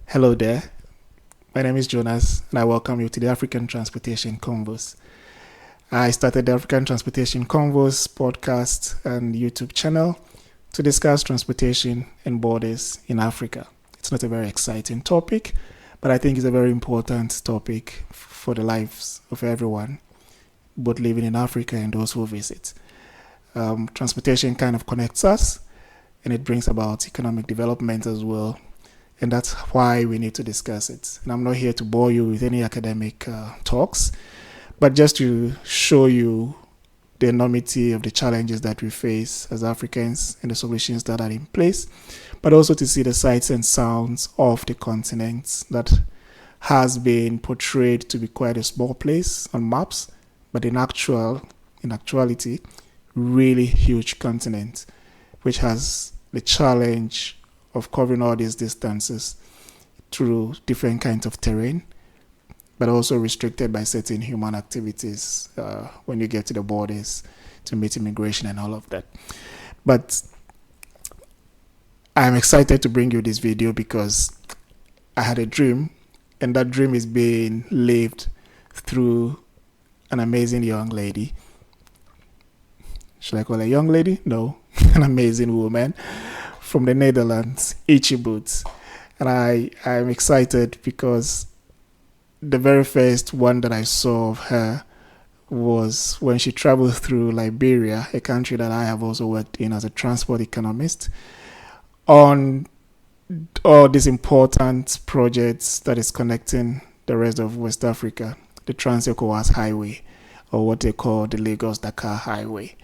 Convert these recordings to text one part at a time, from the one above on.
Hello there. My name is Jonas, and I welcome you to the African Transportation Convos. I started the African Transportation Convos podcast and YouTube channel to discuss transportation and borders in Africa. It's not a very exciting topic, but I think it's a very important topic for the lives of everyone, both living in Africa and those who visit. Transportation kind of connects us, and it brings about economic development as well. And that's why we need to discuss it. And I'm not here to bore you with any academic talks, but just to show you the enormity of the challenges that we face as Africans and the solutions that are in place, but also to see the sights and sounds of the continent that has been portrayed to be quite a small place on maps, but in actuality, really huge continent, which has the challenge of covering all these distances through different kinds of terrain, but also restricted by certain human activities when you get to the borders to meet immigration and all of that. But I'm excited to bring you this video because I had a dream, and that dream is being lived through an amazing young lady. Should I call her a young lady? No, an amazing woman from the Netherlands, Ichibut. And I'm excited because the very first one that I saw of her was when she traveled through Liberia, a country that I have also worked in as a transport economist, on all these important projects that is connecting the rest of West Africa, the Trans-Ecowas highway, or what they call the Lagos-Dakar highway.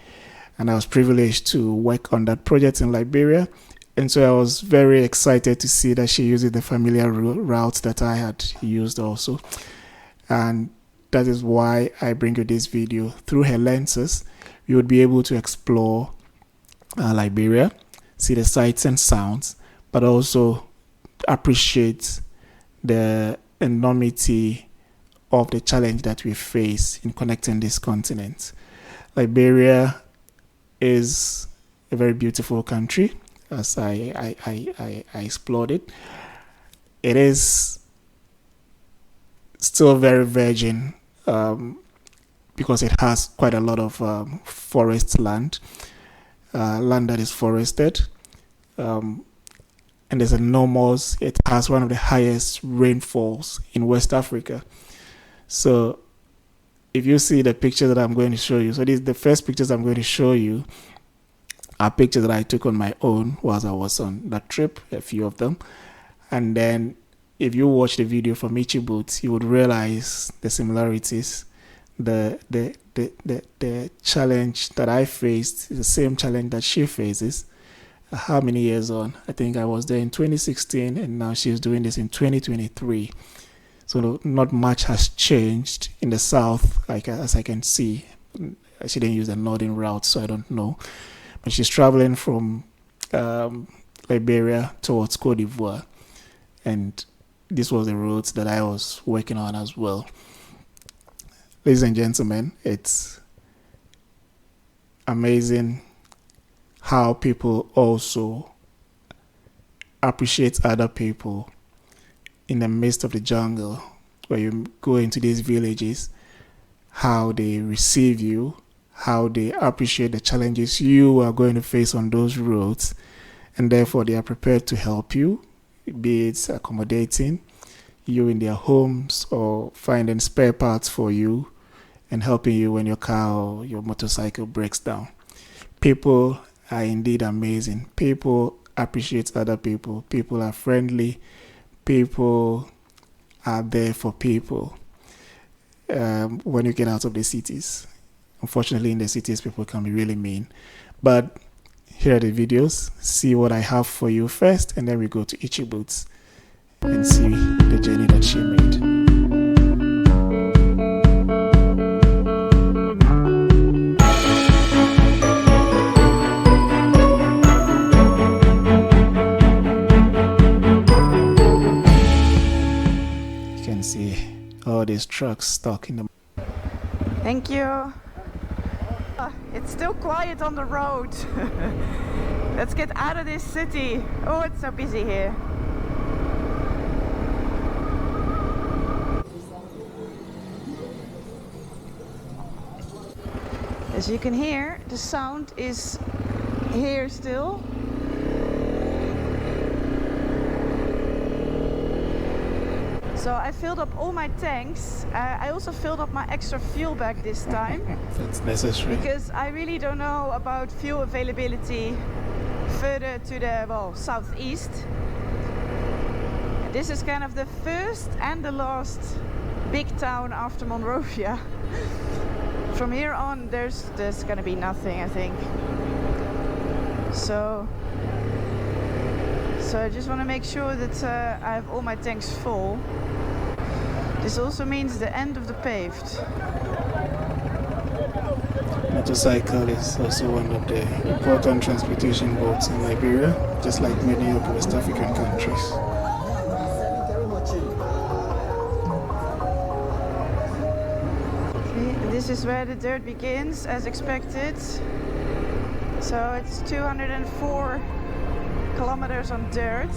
And I was privileged to work on that project in Liberia. And so I was very excited to see that she uses the familiar route that I had used also. And that is why I bring you this video. Through her lenses, you would be able to explore Liberia, see the sights and sounds, but also appreciate the enormity of the challenge that we face in connecting this continent. Liberia is a very beautiful country. As I explored it, it is still very virgin because it has quite a lot of forest land that is forested, and there's enormous. It has one of the highest rainfalls in West Africa. So, if you see the picture that I'm going to show you, so these the first pictures I'm going to show you are pictures that I took on my own whilst I was on that trip, a few of them. And then if you watch the video from Ichibut, you would realize the similarities. The challenge that I faced is the same challenge that she faces. How many years on? I think I was there in 2016 and now she's doing this in 2023. So not much has changed in the south, as I can see. She didn't use the northern route, so I don't know. But she's traveling from Liberia towards Cote d'Ivoire. And this was the route that I was working on as well. Ladies and gentlemen, it's amazing how people also appreciate other people in the midst of the jungle. Where you go into these villages, how they receive you, how they appreciate the challenges you are going to face on those roads, and therefore they are prepared to help you, be it accommodating you in their homes or finding spare parts for you and helping you when your car or your motorcycle breaks down. People are indeed amazing. People appreciate other people. People are friendly. People are there for people when you get out of the cities. Unfortunately, in the cities, people can be really mean. But here are the videos. See what I have for you first, and then we go to Ichibut and see the journey that she made. You can see all these trucks stuck in the... Thank you. It's still quiet on the road. Let's get out of this city. Oh, it's so busy here. As you can hear, the sound is here still. So I filled up all my tanks. I also filled up my extra fuel bag this time. That's necessary. Because I really don't know about fuel availability further to the, well, southeast. This is kind of the first and the last big town after Monrovia. From here on, there's gonna be nothing, I think. So I just want to make sure that I have all my tanks full. This also means the end of the paved. Motorcycle is also one of the important transportation modes in Liberia, just like many of the West African countries. Okay, this is where the dirt begins, as expected. So it's 204 kilometers on dirt.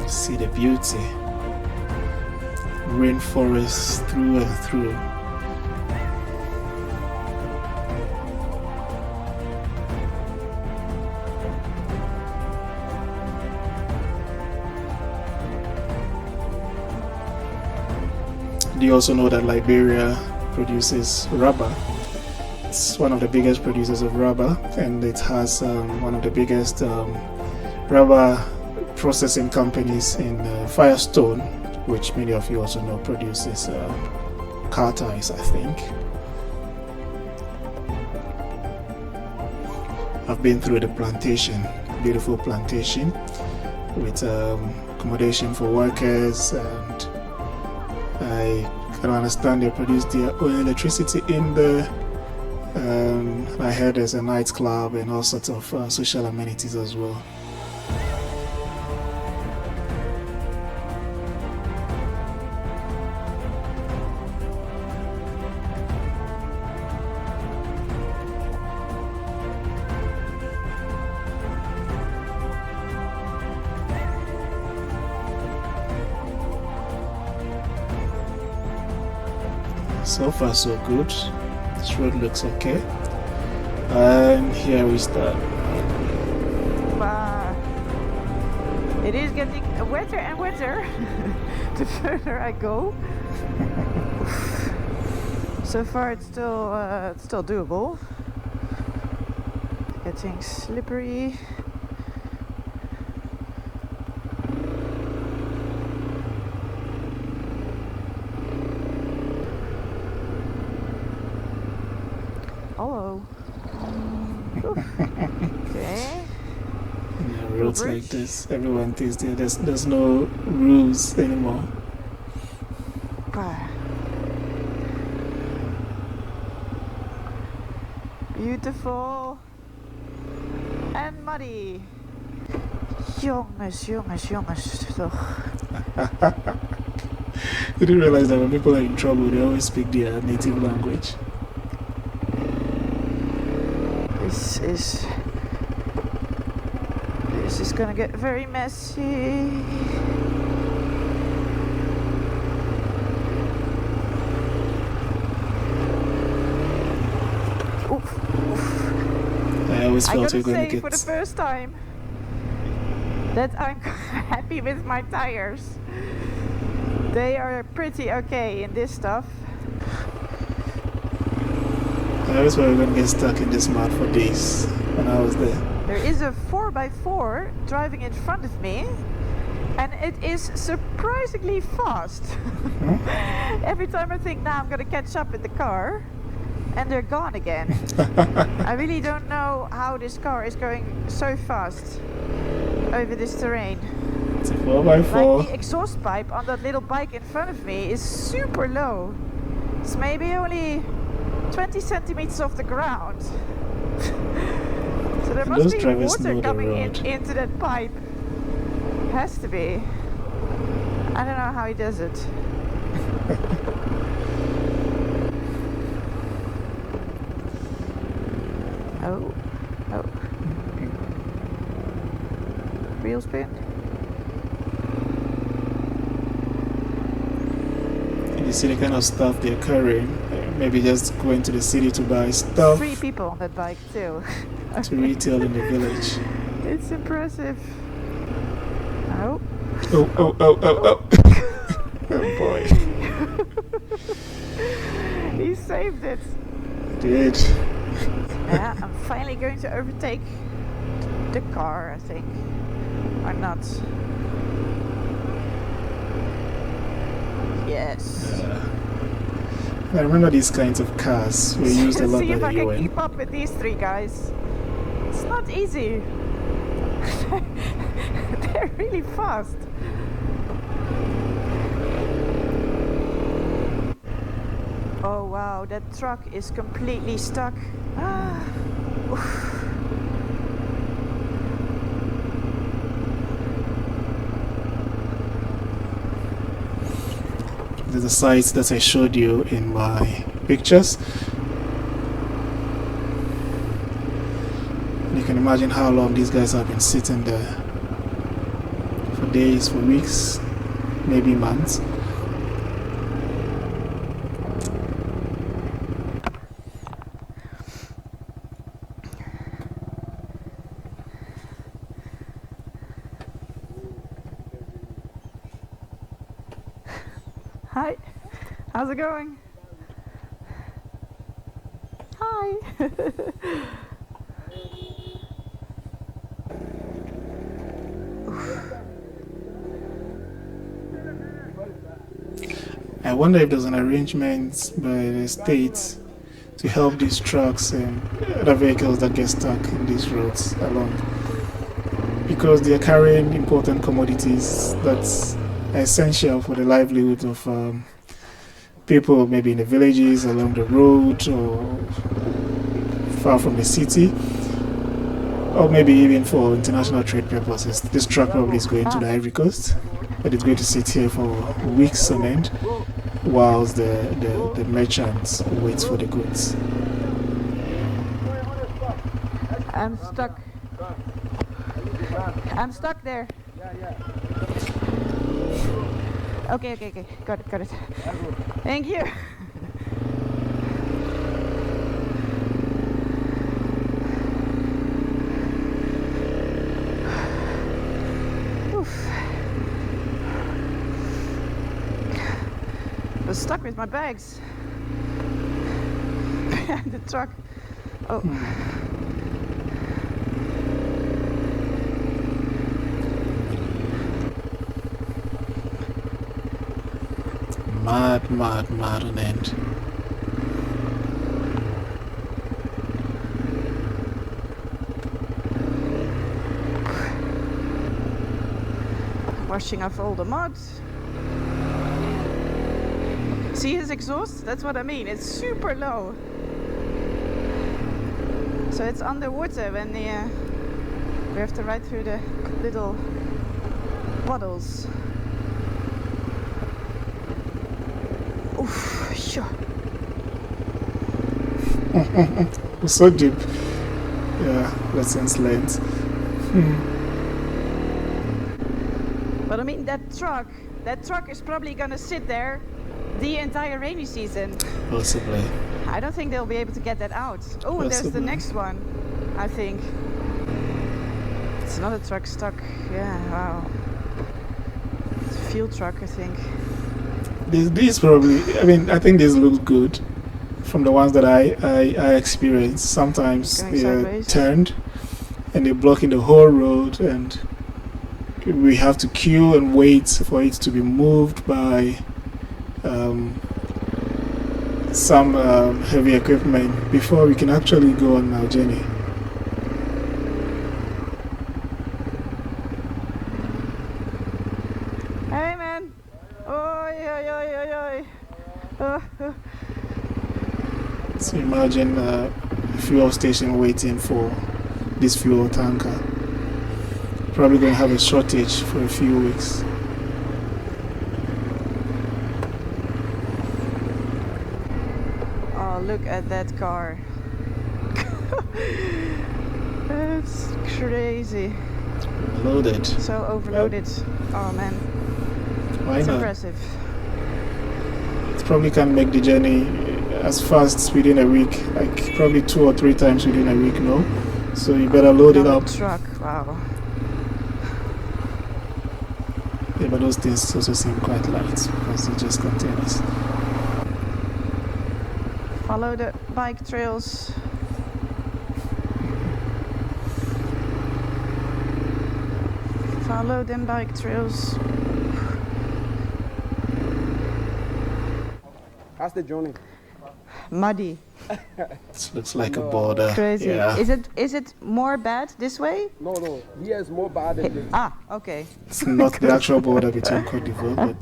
See the beauty. Rainforest through and through. Do you also know that Liberia produces rubber? It's one of the biggest producers of rubber, and it has one of the biggest rubber processing companies in Firestone, which many of you also know produces car tires, I think. I've been through the plantation, beautiful plantation, with accommodation for workers, and I can understand they produce their own electricity in there. I heard there's a nightclub and all sorts of social amenities as well. So far so good. This road looks okay. And here we start. Wow. It is getting wetter and wetter the further I go. So far it's still doable. Getting slippery. Hello. Okay. Yeah, roads like this, everyone thinks there's no rules anymore. Beautiful and muddy. Jongens, toch. You didn't realize that when people are in trouble, they always speak their native language. This is gonna get very messy. I always felt we were going to get... for the first time that I'm happy with my tires. They are pretty okay in this stuff. I always thought we were going to get stuck in this mud for days when I was there. There is a 4x4 driving in front of me, and it is surprisingly fast. Every time I think, now I'm going to catch up with the car, and they're gone again. I really don't know how this car is going so fast over this terrain. It's a 4x4. Like the exhaust pipe on that little bike in front of me is super low. It's maybe only 20 centimeters off the ground. So there must be water coming into that pipe. Has to be. I don't know how he does it. Oh. Oh. Real spin. You see the kind of stuff they're carrying. Maybe just going to the city to buy stuff. 3 people on that bike too. To retail in the village. It's impressive. Oh. Oh. Oh boy. He saved it. Did. Yeah, I'm finally going to overtake the car, I think. Or not. Yes. I remember these kinds of cars were used a lot See by if I the can UN. keep up with these 3 guys. It's not easy. They're really fast. Oh wow, that truck is completely stuck. The sites that I showed you in my pictures. You can imagine how long these guys have been sitting there. For days, for weeks, maybe months. Hi, how's it going? Hi. I wonder if there's an arrangement by the state to help these trucks and other vehicles that get stuck in these roads along. Because they are carrying important commodities that's essential for the livelihood of people, maybe in the villages, along the road, or far from the city, or maybe even for international trade purposes. This truck probably is going to the Ivory Coast, but it's going to sit here for weeks on end whilst the merchants wait for the goods. I'm stuck. I'm stuck there. Okay. Got it. Thank you. I was stuck with my bags behind the truck. Oh. Mad on end. Washing off all the mud. See his exhaust? That's what I mean. It's super low. So it's underwater when we have to ride through the little puddles. Oof, sure. So deep. Yeah, lessons learned. But I mean, that truck is probably gonna sit there the entire rainy season. Possibly. I don't think they'll be able to get that out. Oh, and there's the next one, I think. It's another truck stuck. Yeah, wow. It's a fuel truck, I think. These probably, I think these look good from the ones that I experienced. Sometimes Going they're sideways. turned and they're blocking the whole road, and we have to queue and wait for it to be moved by some heavy equipment before we can actually go on our journey. Hey man! Oi. So imagine a fuel station waiting for this fuel tanker. Probably going to have a shortage for a few weeks. Oh, look at that car. It's crazy. Loaded. So overloaded. Oh man. Why It's not? impressive. It probably can make the journey as fast within a week, like probably 2 or 3 times within a week, no? So you better load it On up. a truck, wow. Yeah, but those things also seem quite light because they're just containers. Follow the bike trails. Follow them bike trails. How's the journey? Muddy. It looks like a border. Crazy. Yeah. Is it more bad this way? No. Here is more bad than this. Ah, okay. It's not the actual border between Cote d'Ivoire, but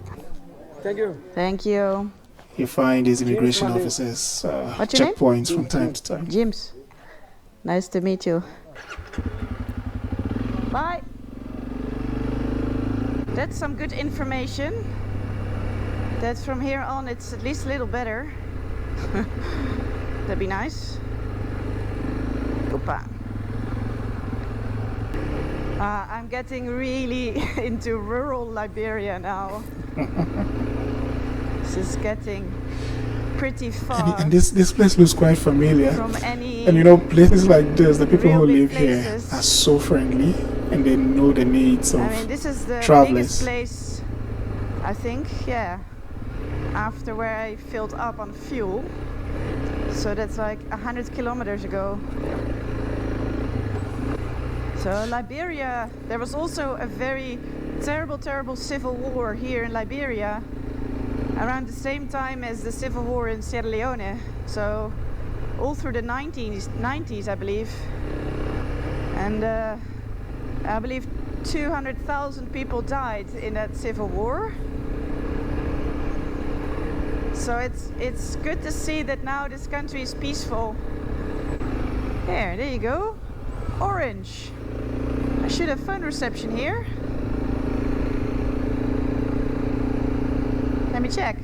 Thank you. Thank you. you find these immigration Monday. officers What's your name? checkpoints from time to time. James. Nice to meet you. Bye. That's some good information. That from here on it's at least a little better. That'd be nice. Opa. I'm getting really into rural Liberia now. This is getting pretty far And this place looks quite familiar. from any. And you know, places like this, the people who Real big live here places. are so friendly and they know the needs of I mean, this is the travelers. biggest place, I think, yeah. After where I filled up on fuel. So that's like 100 kilometers ago. So Liberia, there was also a very terrible civil war here in Liberia around the same time as the civil war in Sierra Leone. So all through the 90s I believe. And I believe 200,000 people died in that civil war. So it's good to see that now this country is peaceful. There you go. Orange. I should have phone reception here. Let me check.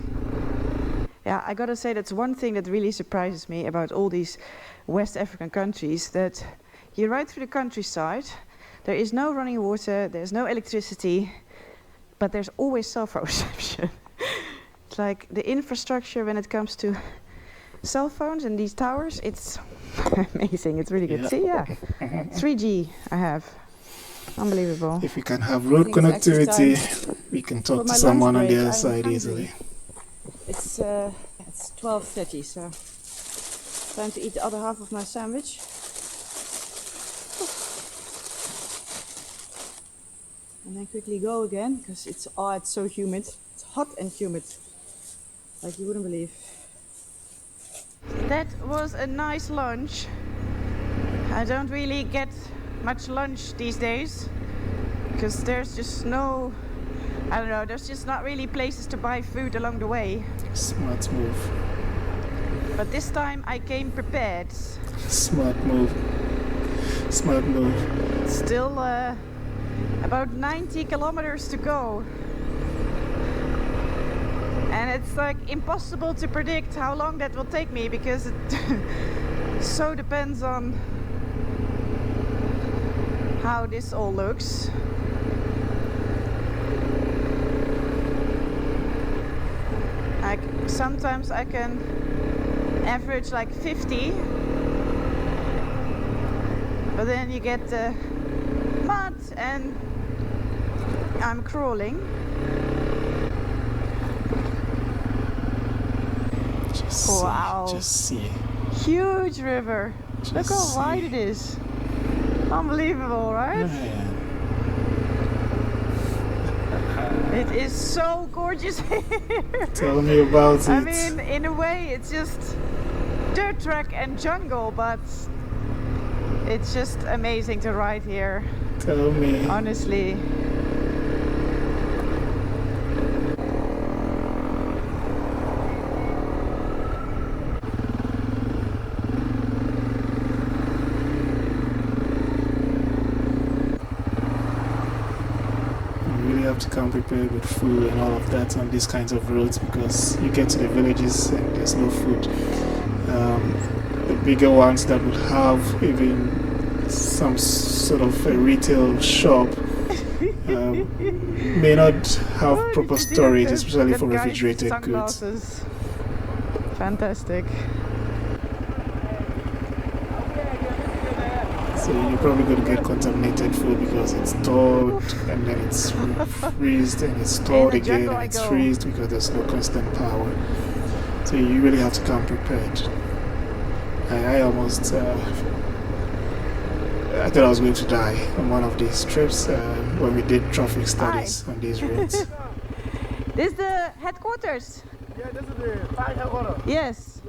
Yeah, I gotta say that's one thing that really surprises me about all these West African countries, that you ride through the countryside, there is no running water, there's no electricity, but there's always cell phone reception. It's like the infrastructure when it comes to cell phones and these towers, it's amazing. It's really good. Yeah. See, yeah, 3G I have. Unbelievable. If we can have road Think it's actually connectivity, we can talk For to my someone on lunch the break, other I'm side hungry. easily. It's 12:30, so time to eat the other half of my sandwich. And then quickly go again because it's so humid. It's hot and humid, like you wouldn't believe. That was a nice lunch. I don't really get much lunch these days because there's just no, I don't know, there's just not really places to buy food along the way. Smart move. But this time I came prepared. Smart move. Smart move. Still about 90 kilometers to go. And it's like impossible to predict how long that will take me because it so depends on how this all looks. Like sometimes I can average like 50, but then you get the mud and I'm crawling. Just Wow. see. Just see. Huge river. Look how Just wide see. it is. Unbelievable, right? Man. It is so gorgeous here. Tell me about it. I mean, in a way, it's just dirt track and jungle, but it's just amazing to ride here, Tell me. honestly. You really have to come prepared with food and all of that on these kinds of roads because you get to the villages and there's no food. The the bigger ones that would have even some sort of a retail shop may not have proper storage, especially for refrigerated goods. Fantastic. So you're probably going to get contaminated food because it's stored and then it's freezed and it's stored again and it's freezed because there's no constant power. So you really have to come prepared. I almost I thought I was going to die on one of these trips when we did traffic studies on these roads. This is the headquarters? Yeah, this is the fire headquarters. Yes.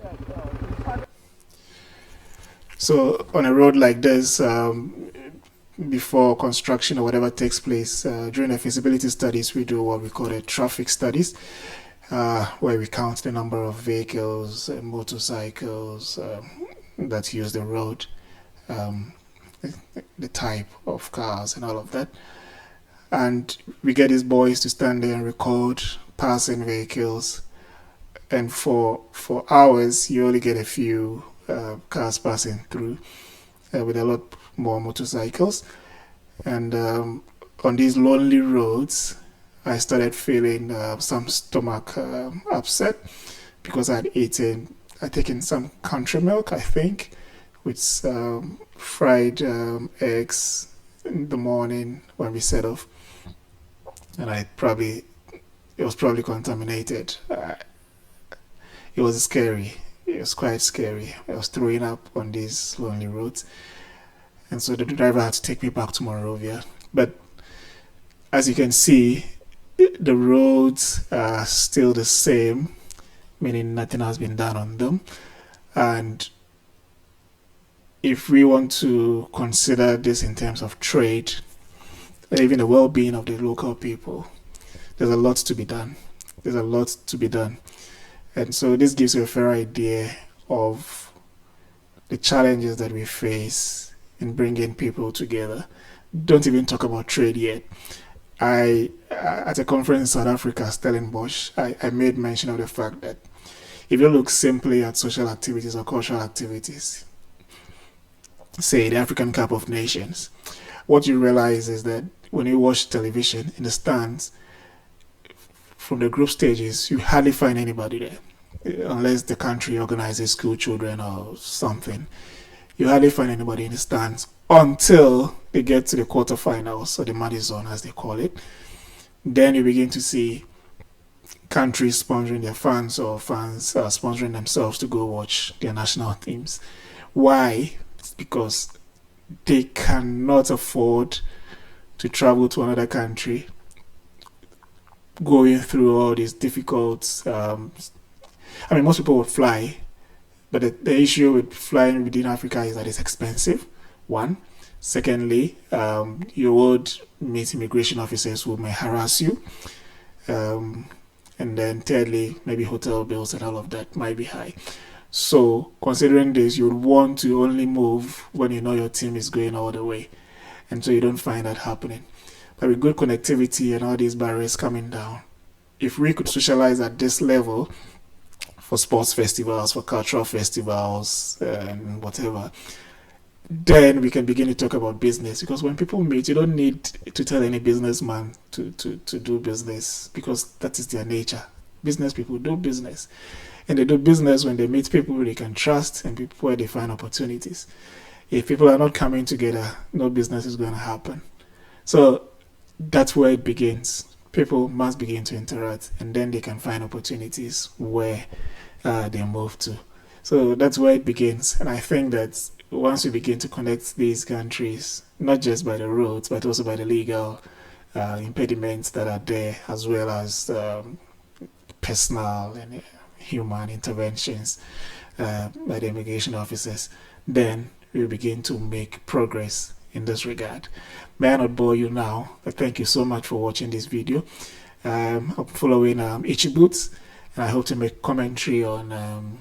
So on a road like this, before construction or whatever takes place, during the feasibility studies, we do what we call a traffic studies, where we count the number of vehicles, motorcycles that use the road, the type of cars and all of that. And we get these boys to stand there and record passing vehicles. And for hours, you only get a few cars passing through with a lot more motorcycles. And on these lonely roads, I started feeling some stomach upset because I'd taken some country milk, I think, with fried eggs in the morning when we set off, and it was probably contaminated. It was scary. It was quite scary. I was throwing up on these lonely roads, and so the driver had to take me back to Monrovia. But as you can see, the roads are still the same, meaning nothing has been done on them. And if we want to consider this in terms of trade, even the well-being of the local people, there's a lot to be done. There's a lot to be done. And so this gives you a fair idea of the challenges that we face in bringing people together. Don't even talk about trade yet. At a conference in South Africa, Stellenbosch, I made mention of the fact that if you look simply at social activities or cultural activities, say the African Cup of Nations, what you realize is that when you watch television in the stands, from the group stages, you hardly find anybody there, unless the country organizes school children or something. You hardly find anybody in the stands until they get to the quarterfinals, or the Madison as they call it. Then you begin to see countries sponsoring their fans, or fans sponsoring themselves to go watch their national teams. Why? It's because they cannot afford to travel to another country, going through all these difficult most people would fly, but the issue with flying within Africa is that it's expensive, one. Secondly, you would meet immigration officers who may harass you, and then thirdly, maybe hotel bills and all of that might be high. So considering this, you would want to only move when you know your team is going all the way, and so you don't find that happening. But with good connectivity and all these barriers coming down, if we could socialize at this level for sports festivals, for cultural festivals, and whatever, then we can begin to talk about business. Because when people meet, you don't need to tell any businessman to do business, because that is their nature. Business people do business. And they do business when they meet people they can trust and people where they find opportunities. If people are not coming together, no business is going to happen. So that's where it begins. People must begin to interact, and then they can find opportunities where they move to. So that's where it begins. And I think that once we begin to connect these countries, not just by the roads, but also by the legal impediments that are there, as well as personal and human interventions by the immigration officers, then we begin to make progress in this regard. May I not bore you now, but thank you so much for watching this video. I'm following Ichi Boots, and I hope to make commentary on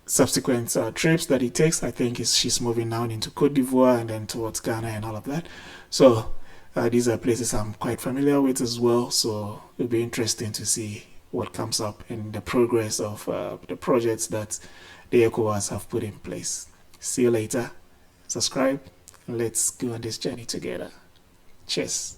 subsequent trips that he takes. I think she's moving now into Cote d'Ivoire and then towards Ghana and all of that. So these are places I'm quite familiar with as well, so it'll be interesting to see what comes up in the progress of the projects that the ECOWAS have put in place. See you later. Subscribe. Let's go on this journey together. Cheers.